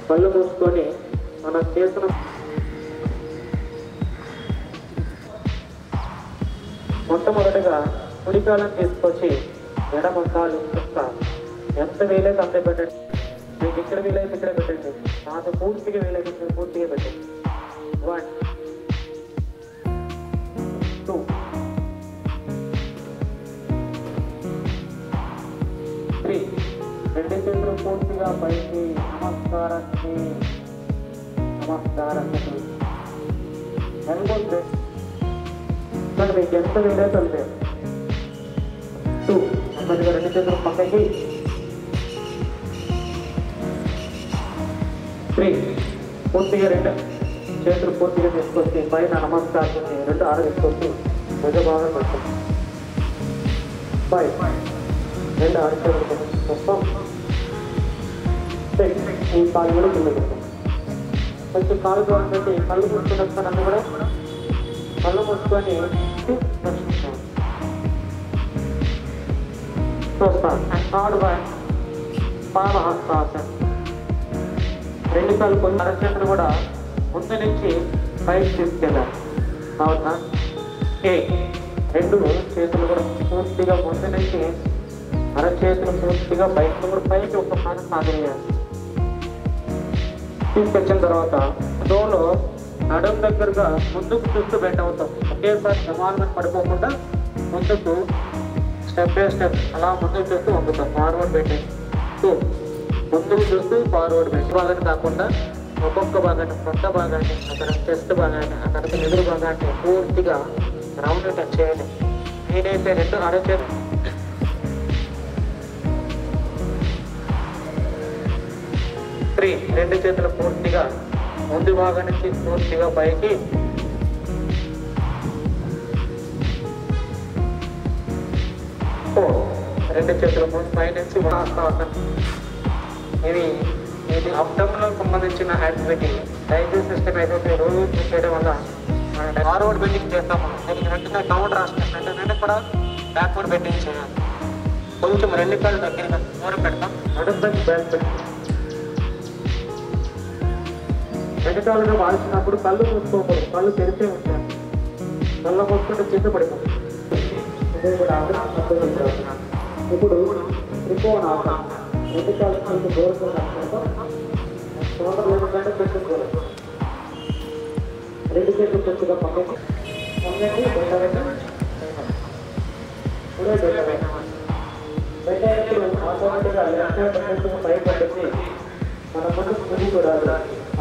కళ్ళు మూసుకొని మనం చేసిన మొట్టమొదటిగా కుడికాలను తీసుకొచ్చి ఎడమ కాలు ఎంత వీలైతే అంతే పెట్టండి. మీకు ఇక్కడ వీలైతే ఇక్కడ పెట్టండి. నాకు పూర్తిగా వీలైతే పూర్తిగా పెట్టండి. 1 2 3. రెండు చేతులు పూర్తిగా పైకి నమస్కారానికి ఎల్బోస్ మీకు ఎంత వీలైతే అంతే. 2. నెమ్మదిగా రెండు చేతులు పక్కకి. 3. పూర్తిగా రెండు చేతులు పూర్తిగా తీసుకొచ్చి పైన నమస్కారాన్ని రెండు ఆరు తీసుకొచ్చి భుజ భాగం పెట్టండి. 5. రెండు ఆరు చేతులు మొత్తం 6. ఈ కాలు కూడా కింద పెట్టండి. కొంచెం కాలు బాగుంటుంది. కళ్ళు మూసుకొని వస్తానని కూడా కళ్ళు మూసుకొని చూస్తాను. Third one Padahastasan. రెండు కాళ్ళు కొన్ని అరచేతులు కూడా ముందు నుంచి పైకి తీసుకెళ్ళాలి. అవునా? రెండు చేతులు కూడా పూర్తిగా ముందు నుంచి అరచేతులు పూర్తిగా బయటకు కూడా పైకి ఒక పాద సాగేయాలి. తీసుకొచ్చిన తర్వాత డోలో నడుం దగ్గరగా ముందుకు చూస్తూ బెండ్ అవుతాం. ఒకేసారి సమానంగా పడిపోకుండా ముందుకు స్టెప్ బై స్టెప్ అలా ముందుకు చూస్తూ వంగుతాం. Forward bending. 2. ముందుకు చూస్తూ ఫార్వర్డ్ బెండ్. భాగాన్ని కాకుండా ఒక్కొక్క భాగాన్ని, కొత్త భాగాన్ని, అక్కడ చెస్ట్ భాగాన్ని, అక్కడ ఎదురు భాగాన్ని పూర్తిగా రౌండ్ టచ్ చేయండి. నేనైతే రెండు అరచేతులు 3. రెండు చేతులు పూర్తిగా ముందు భాగం నుంచి పూర్తిగా పైకి. 4. రెండు చేతులు ముందు పై నుంచి హస్తాసనం. ఇది అబ్డామినల్ సంబంధించిన యాక్టివిటీ. డైజెస్ట్ సిస్టమ్ ఏదైతే రోజు చేయడం వల్ల ఫార్వర్డ్ బెండింగ్ చేస్తాము. దీనికి వెంటనే డౌన్ రాస్తాం. రెండు కూడా బ్యాక్వర్డ్ బెండింగ్ చేయాలి. కొంచెం రెండు కాళ్ళు దగ్గరగా దూరం పెడతాం. నడుము బ్యాక్ పెడతాం. రెండు కాళ్ళుగా వాల్చినప్పుడు కళ్ళు మూసుకోకూడదు. కళ్ళు తెరిచే ఉంటాయి. కళ్ళ మూసుకుంటే కింద పడిపోతుంది. ఇప్పుడు త్రికోణాసనం. రెండు కాళ్ళు కొంచెం దూరం సోదరులు పెట్టుకోలేదు. రెండు చేతులు కొద్దిగా పక్కకి పొంగండి. బయటప్పుడు ఆటోమేటిక్గా లెఫ్ట్ హ్యాండ్ పై పట్టేసి మన ముందు ముందు కూడా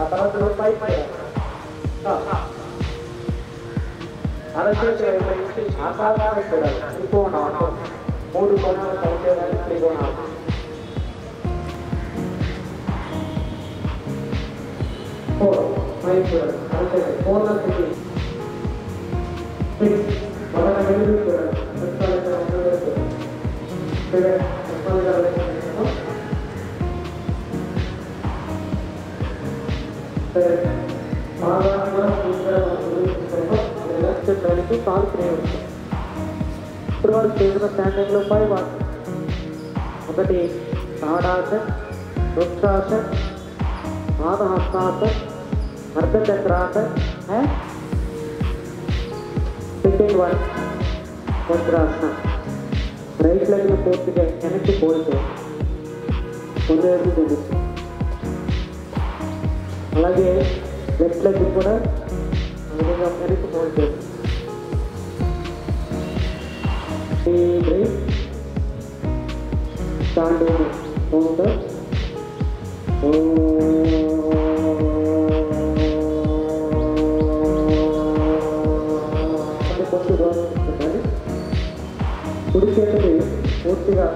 ఆ తర్వాత పై అరచేతి ఆకారాన్ని చూడాలి. త్రికోణాసనం. 3 కోణాలు కలిసేదాన్ని త్రికోణాసనం. 4 5 చూడాలి. అరచేతి 4 6 మొదట వెలుగు చూడాలి. కాలు ప్రయోగిస్తాం. ఇప్పుడు వారు చేసిన స్టాండింగ్లో 5 వాడు. 1 తాడాసన్, వృక్షాసన్, పాదహస్తాసన్, అర్ధచక్రాసన్. సెకండ్ 1 వజ్రాసన్. రైట్ లెగ్ పూర్తిగా వెనక్కి పోతే ముందు తెలుస్తుంది. అలాగే లెఫ్ట్ లెగ్ కూడా విధంగా వెనక్కి పోతే స్టాండింగ్ కౌంటర్. కుడి చేతిని పూర్తిగా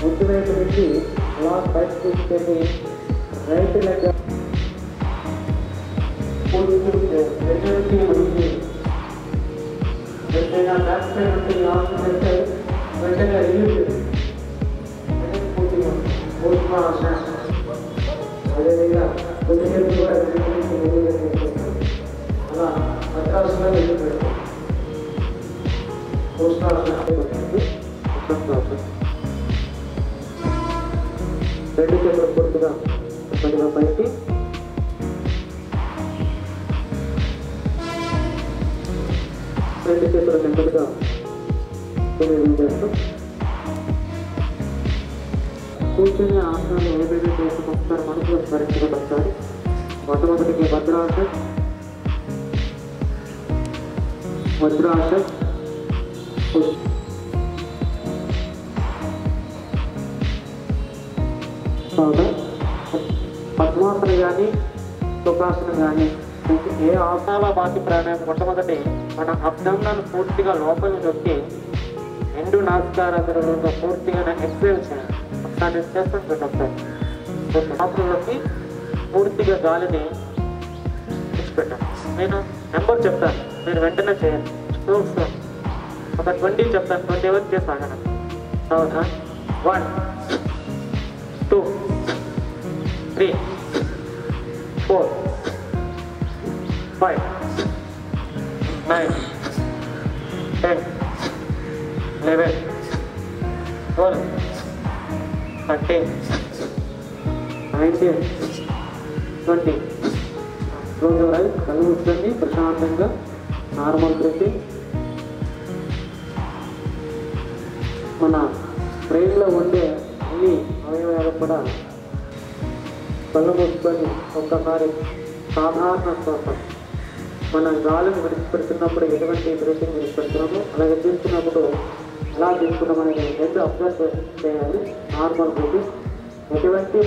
ముందు వైపు నుంచి అలా బయట తీసుకెళ్ళి రైట్ లెగ్ బ్యాక్ సైడ్ ఉంటే వెంటనే పూర్తిగా అదేవిధంగా కొద్ది చేతులు కూడా అలా వజ్రాసనం వెళ్ళి పెడతాం. రెండు చేతులు పూర్తిగా పైకి రెండు చేతులు నెమ్మదిగా చేస్తూ కూర్చొని ఆసనాలు ఏదైనా చేసుకొస్తారు మనసులో స్మరించుకుంటూ వస్తారు. మొట్టమొదటికి భద్రాసన్, పద్మాసనం కానీ సుఖాసనం కానీ ఏ ఆసనాల బాకి ప్రాణాయామం మొట్టమొదటి మన అబ్డామినల్ పూర్తిగా లోపలికి నొక్కి రెండు నాసికారంధ్రాలతో పూర్తిగా ఎక్సైల్ చేయాలి. ఒకసారి చేస్తాను ఒకసారి ఆసనంలోకి పూర్తిగా గాలిని విడిచిపెట్టాను. నేను నెంబర్ చెప్తాను, మీరు వెంటనే చేయండి. స్ట్రోక్స్ ఒక 20 చెప్తాను, 20 వరకు చేసి ఆగను. అవునా? 1 2 3 4 5 9 10 11 12 13 19 20. క్లోజ్ యువర్ ఐస్, కళ్ళు మూసుకోండి. ప్రశాంతంగా నార్మల్ బ్రీతింగ్. మన బ్రెయిన్లో ఉండే అన్ని అవయవాలు కూడా కళ్ళు మూసుకొని ఒక్కసారి సాధారణ శ్వాస మన గాలిని విడిచిపెడుతున్నప్పుడు ఎటువంటి బ్రీతింగ్ విడిచిపెడుతున్నామో అలాగే తీసుకున్నప్పుడు ఎలా తీసుకున్నామనేది రెండు అబ్జర్వ్ చేయాలి. నార్మల్ బ్రీతింగ్ ఎటువంటి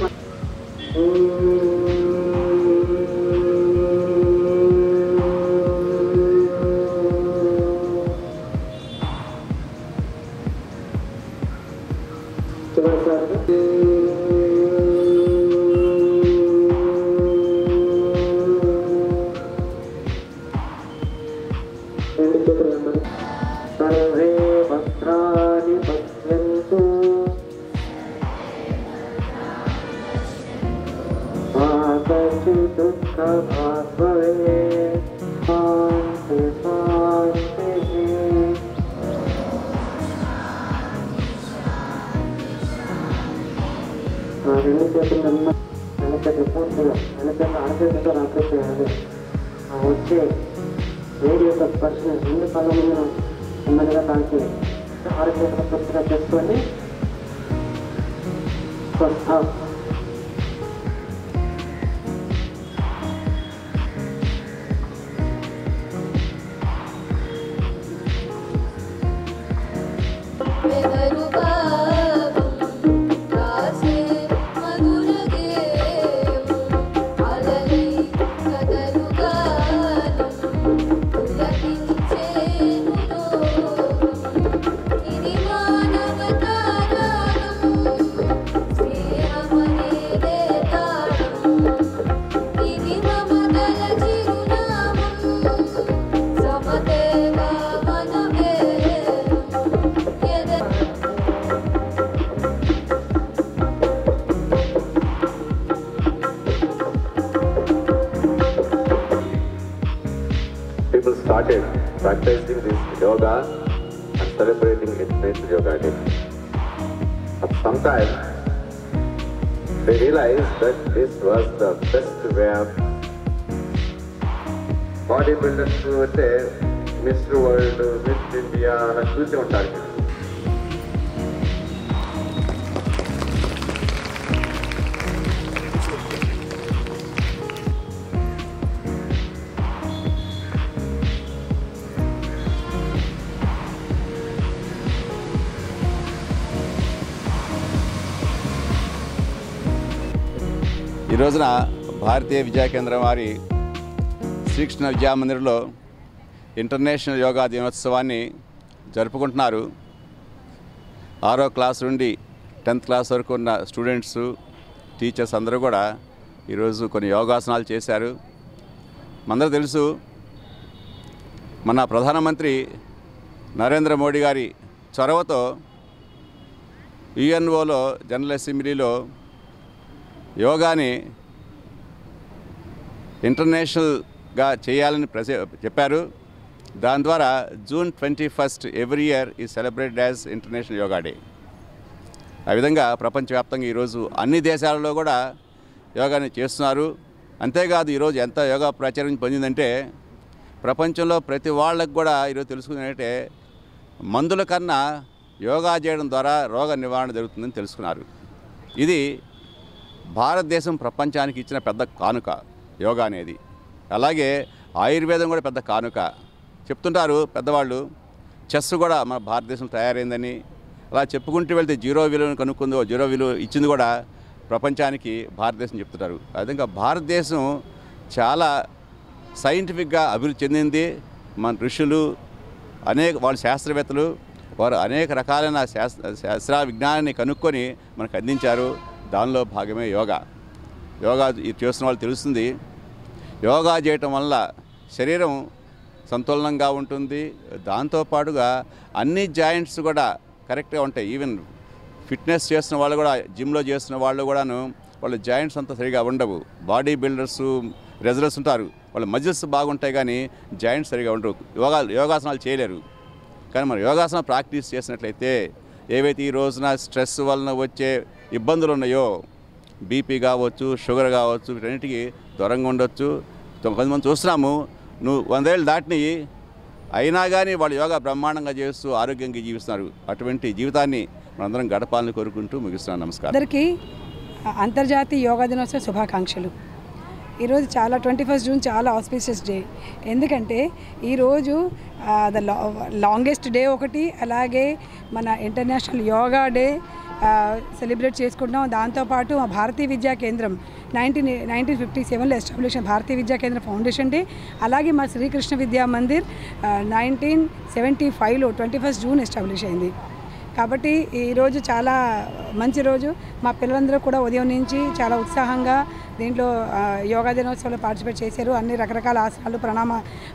సర్వే భద్రాని పశ్యంతు మా కశ్చిత్ దుఃఖభాగ్ భవేత్. శాంతి శాంతి. రెండు చేతులు వెనకటి పూర్తిగా వెనకటి ఆరోగ్యంతో రాత్రి చేయాలి. వచ్చే వేడి యొక్క స్పర్శను రెండు కళ్ళ నెమ్మదిగా తాకి ఆరోగ్యంగా పూర్తిగా చేసుకొని people started practicing this yoga and celebrating International Yoga Day. But sometimes they realized that this was the best way of bodybuilders అంటే మిస్టర్ వరల్డ్, మిస్ ఇండియా అలా చూసి ఉంటారు. ఈ రోజున భారతీయ విద్యా కేంద్రం వారి శ్రీకృష్ణ విద్యామందిర్లో ఇంటర్నేషనల్ యోగా దినోత్సవాన్ని జరుపుకుంటున్నారు. 6వ క్లాస్ నుండి 10th క్లాస్ వరకు ఉన్న స్టూడెంట్స్, టీచర్స్ అందరూ కూడా ఈరోజు కొన్ని యోగాసనాలు చేశారు. మనందరూ తెలుసు, మన ప్రధానమంత్రి నరేంద్ర మోడీ గారి చొరవతో యుఎన్ఓలో జనరల్ అసెంబ్లీలో యోగాని ఇంటర్నేషనల్గా చేయాలని చెప్పారు. దాని ద్వారా June 21 every year is celebrated as international yoga day. ఆ విధంగా ప్రపంచవ్యాప్తంగా ఈరోజు అన్ని దేశాలలో కూడా యోగాని చేస్తున్నారు. అంతేకాదు ఈరోజు ఎంత యోగా ప్రాచుర్యం పొందిందంటే ప్రపంచంలో ప్రతి వాళ్ళకు కూడా ఈరోజు తెలుసుకున్నట్టే మందుల కన్నా యోగా చేయడం ద్వారా రోగ నివారణ జరుగుతుందని తెలుసుకున్నారు. ఇది భారతదేశం ప్రపంచానికి ఇచ్చిన పెద్ద కానుక యోగా అనేది. అలాగే ఆయుర్వేదం కూడా పెద్ద కానుక. చెప్తుంటారు పెద్దవాళ్ళు, చెస్ కూడా మన భారతదేశంలో తయారైందని. అలా చెప్పుకుంటూ వెళ్తే జీరో విలువను కనుక్కుందో జీరో విలువ ఇచ్చింది కూడా ప్రపంచానికి భారతదేశం చెప్తుంటారు. అదేవిధంగా భారతదేశం చాలా సైంటిఫిక్గా అభివృద్ధి చెందింది. మన ఋషులు వాళ్ళ శాస్త్రవేత్తలు వారు అనేక రకాలైన శాస్త్ర విజ్ఞానాన్ని కనుక్కొని మనకు అందించారు. దానిలో భాగమే యోగా. యోగా చేస్తున్న వాళ్ళు తెలుస్తుంది, యోగా చేయటం వల్ల శరీరం సంతులనంగా ఉంటుంది. దాంతోపాటుగా అన్ని జాయింట్స్ కూడా కరెక్ట్గా ఉంటాయి. ఈవెన్ ఫిట్నెస్ చేస్తున్న వాళ్ళు కూడా, జిమ్లో చేస్తున్న వాళ్ళు కూడాను వాళ్ళ జాయింట్స్ అంతా సరిగా ఉండవు. బాడీ బిల్డర్స్, రెజ్లర్స్ ఉంటారు, వాళ్ళ మజిల్స్ బాగుంటాయి కానీ జాయింట్స్ సరిగా ఉండవు. యోగాసనాలు చేయలేరు. కానీ మనం యోగాసనం ప్రాక్టీస్ చేసినట్లయితే ఏవైతే ఈ రోజున స్ట్రెస్ వలన వచ్చే ఇబ్బందులు ఉన్నాయో, బీపీ కావచ్చు, షుగర్ కావచ్చు, వీటన్నిటికీ దూరంగా ఉండొచ్చు. కొంతమంది చూస్తున్నాము, నువ్వు 100 ఏళ్ళు దాటినవి అయినా కానీ వాళ్ళు యోగా బ్రహ్మాండంగా చేస్తూ ఆరోగ్యంగా జీవిస్తున్నారు. అటువంటి జీవితాన్ని మనందరం గడపాలని కోరుకుంటూ ముగిస్తున్నాను. నమస్కారం. అందరికీ అంతర్జాతీయ యోగా దినోత్సవ శుభాకాంక్షలు. ఈరోజు 21 జూన్ చాలా ఆస్పిషియస్ డే. ఎందుకంటే ఈరోజు లాంగెస్ట్ డే ఒకటి, అలాగే మన ఇంటర్నేషనల్ యోగా డే సెలబ్రేట్ చేసుకుంటున్నాం. దాంతోపాటు మా భారతీయ విద్యా కేంద్రం 1957లో ఎస్టాబ్లిష్ అయిన భారతీయ విద్యా కేంద్రం ఫౌండేషన్ డే, అలాగే మా శ్రీకృష్ణ విద్యా మందిర్ 1975లో 21 జూన్ ఎస్టాబ్లిష్ అయింది. కాబట్టి ఈరోజు చాలా మంచి రోజు. మా పిల్లలందరూ కూడా ఉదయం నుంచి చాలా ఉత్సాహంగా దీంట్లో యోగా దినోత్సవంలో పార్టిసిపేట్ చేశారు. అన్ని రకరకాల ఆసనాలు,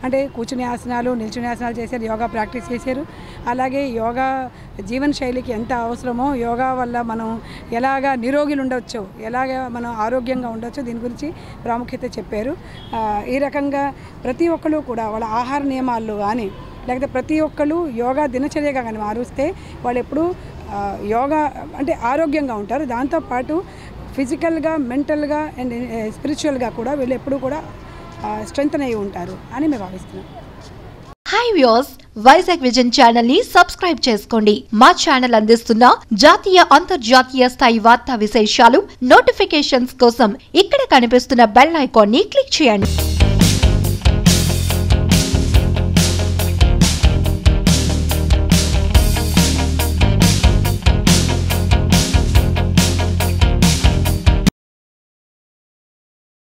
అంటే కూర్చునే ఆసనాలు, నిల్చునే ఆసనాలు చేశారు, యోగా ప్రాక్టీస్ చేశారు. అలాగే యోగా జీవన శైలికి ఎంత అవసరమో, యోగా వల్ల మనం ఎలాగా నిరోగిలు ఉండొచ్చో, ఎలాగ మనం ఆరోగ్యంగా ఉండొచ్చో దీని గురించి ప్రాముఖ్యత చెప్పారు. ఈ రకంగా ప్రతి ఒక్కరు కూడా వాళ్ళ ఆహార నియమాలు కానీ, లేకపోతే ప్రతి ఒక్కరు యోగా దినచర్యగా కానీ మారుస్తే వాళ్ళు ఎప్పుడూ యోగా అంటే ఆరోగ్యంగా ఉంటారు. దాంతోపాటు ఫిజికల్గా, మెంటల్గా అండ్ స్పిరిచువల్గా కూడా వీళ్ళు ఎప్పుడూ కూడా స్ట్రెంగ్తన్ అయి ఉంటారు అని మేము భావిస్తున్నాం. Hi viewers, Vizag vision channel ని సబ్స్క్రైబ్ చేసుకోండి. మా ఛానల్ అందిస్తున్న జాతీయ, అంతర్జాతీయ స్థాయి వార్తా విశేషాలు, నోటిఫికేషన్స్ కోసం ఇక్కడ కనిపిస్తున్న బెల్ ఐకాన్ ని క్లిక్ చేయండి.